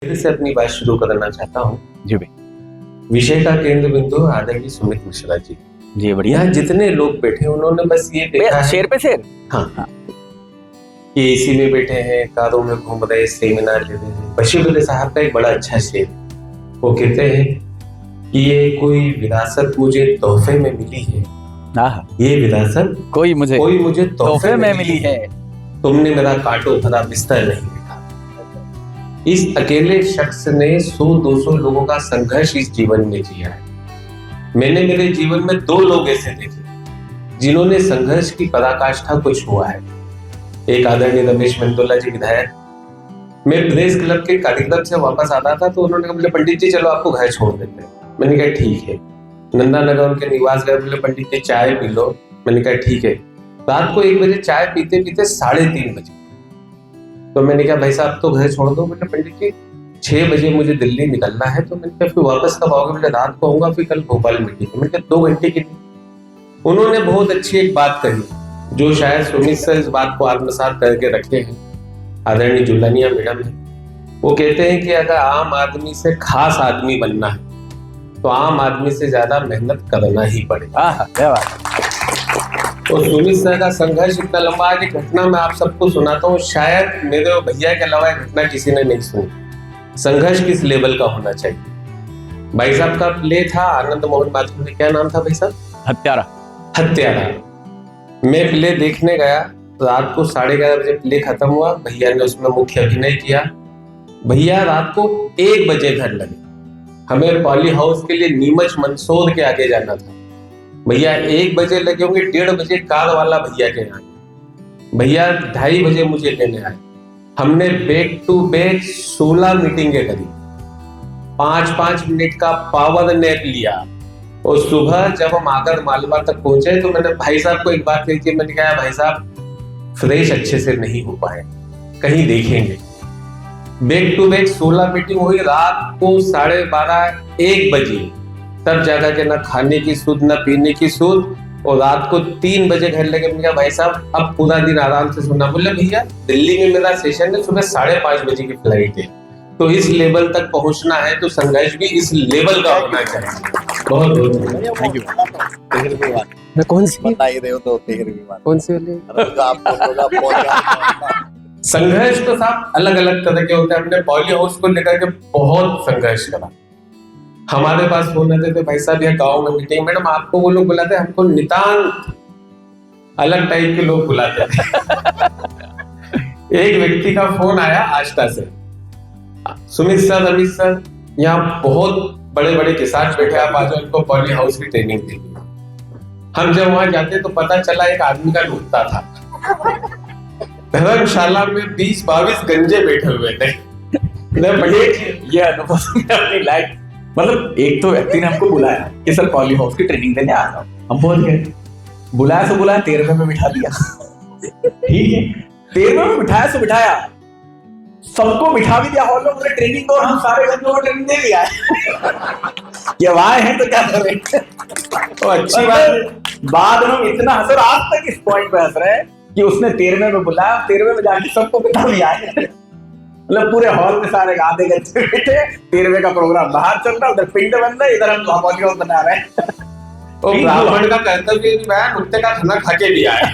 फिर से अपनी बात शुरू करना चाहता हूँ। जी भाई। विषय का केंद्र बिंदु आदरणीय सुमित मिश्रा जी। जी बढ़िया। यहाँ जितने लोग बैठे उन्होंने बस ये देखा है, शेर पे शेर। हाँ, कि एसी में बैठे हैं, कारों में घूम रहे, सेमिनार ले रहे हैं। बशीर अली साहब का एक बड़ा अच्छा शेर, वो कहते हैं कि ये कोई विरासत मुझे तोहफे में मिली है, ये विरासत कोई मुझे तोहफे में मिली है, तुमने मेरा कांटो भरा बिस्तर नहीं देखा। इस अकेले शख्स ने 100-200 लोगों का संघर्ष इस जीवन में जिया है। मैंने मेरे जीवन में 2 लोग ऐसे देखे जिन्होंने संघर्ष की पराकाष्ठा को छुआ है। एक आदरणीय रमेश मेंदोला जी विधायक, मैं प्रेस क्लब के कार्यक्रम से वापस आता था तो उन्होंने कहा बोले पंडित जी चलो आपको घर छोड़ देते हैं। मैंने कहा ठीक है। नंदा नगर उनके निवास गए, बोले पंडित जी चाय पी लो। मैंने कहा ठीक है। रात को 1 बजे चाय पीते पीते 3:30 बजे, तो मैंने कहा भाई साहब तो घर छोड़ दो। बोले पंडित जी 6 बजे मुझे दिल्ली निकलना है। तो मैंने कहा फिर वापस कब आओगे? बोले रात को आऊंगा, फिर कल भोपाल मीटिंग है। मैंने कहा 2 घंटे की। उन्होंने बहुत अच्छी एक बात कही जो शायद सुमित सर इस बात को आत्मसात करके रखे हैं, आदरणीय जुलानिया मैडम है। वो कहते हैं कि अगर आम आदमी से खास आदमी बनना है तो आम आदमी से ज्यादा मेहनत करना ही पड़ेगा। क्या बात। तो सुमित सर का संघर्ष इतना लंबा है कि घटना मैं आप सबको सुनाता हूँ, शायद मेरे और भैया के अलावा घटना किसी ने नहीं सुनी। संघर्ष किस लेवल का होना चाहिए। भाई साहब का प्ले था आनंद मोहन माथुर ने, क्या नाम था भाई साहब? हत्यारा। मैं प्ले देखने गया, रात को 11:30 बजे प्ले खत्म हुआ। भैया ने उसमें मुख्य अभिनय किया। भैया रात को 1 बजे घर लगे। हमें पॉली हाउस के लिए नीमच मंदसौर के आगे जाना था। भैया 1 बजे लगे होंगे, 1:30 बजे कार वाला भैया के यहाँ। भैया 2:30 बजे मुझे लेने आए। हमने बैक टू बैक 16 मीटिंगें करी, 5-5 मिनट का पावर नैप लिया। और सुबह जब हम आगर मालवा तक पहुंचे तो मैंने भाई साहब को एक बात कही थी। मैंने कहा भाई साहब फ्रेश अच्छे से नहीं हो पाए, कहीं देखेंगे। बैक टू बैक 16 मीटिंग हुई। रात को 12:30-1 बजे तब जाकर के ना खाने की सुध ना पीने की सुध। और रात को 3 बजे घर लगे। मैंने कहा भाई साहब अब पूरा दिन आराम से सोना। बोले भैया दिल्ली में मेरा सेशन है, सुबह 5:30 बजे की फ्लाइट है। तो इस लेवल तक पहुंचना है तो संघर्ष भी इस लेवल का होना चाहिए। बहुत बहुत थैंक यू। मैं कौन सी बता ही रहे हो तो बात कौन सी वाली? आप संघर्ष तो साहब अलग अलग तरह के होते हैं। हमने पॉली हाउस को लेकर के बहुत संघर्ष करा। हमारे पास फोन आते थे, भाई साहब यहाँ गाँव में मीटिंग, मैडम आपको वो लोग बुलाते हैं, हमको नितांत अलग टाइप के लोग बुलाते हैं। एक व्यक्ति का फोन आया आष्टा से, सुमित सर अमित सर यहाँ बहुत बड़े बड़े किसान बैठे, आप आज उनको पॉली हाउस की ट्रेनिंग देंगे। हम जब वहां जाते तो पता चला एक आदमी का नुकता था। धर्मशाला में 20-22 गंजे बैठे हुए थे। ये अनुभव अपनी लाइफ, मतलब एक तो व्यक्ति ने हमको बुलाया कि सर पॉली हाउस की ट्रेनिंग देने आ रहा हूँ। हम पहुंच गए, बुलाया 13वें में बिठा दिया। ठीक है, 13वें में बिठाया सो बिठाया, सबको बिठा भी दिया हॉल में, बोले ट्रेनिंग दो। हम सारे बंदों को ट्रेनिंग दे दिया है। ये आए हैं तो क्या करें। तो अच्छी बात। बाद में हम इतना हंस, आज तक इस पॉइंट पे हंस रहे हैं कि उसने 13वें में बुलाया, 13वें में जाके सबको बिठा दिया है। मतलब पूरे हॉल में सारे आधे घंटे बैठे, 13वें का प्रोग्राम बाहर चल रहा है, उधर पिंड बन रहा है, इधर हम पॉली हाउस बना रहे हैं। ब्राह्मण का कर्तव्य भी है, कुत्ते का खाना खा के भी आया।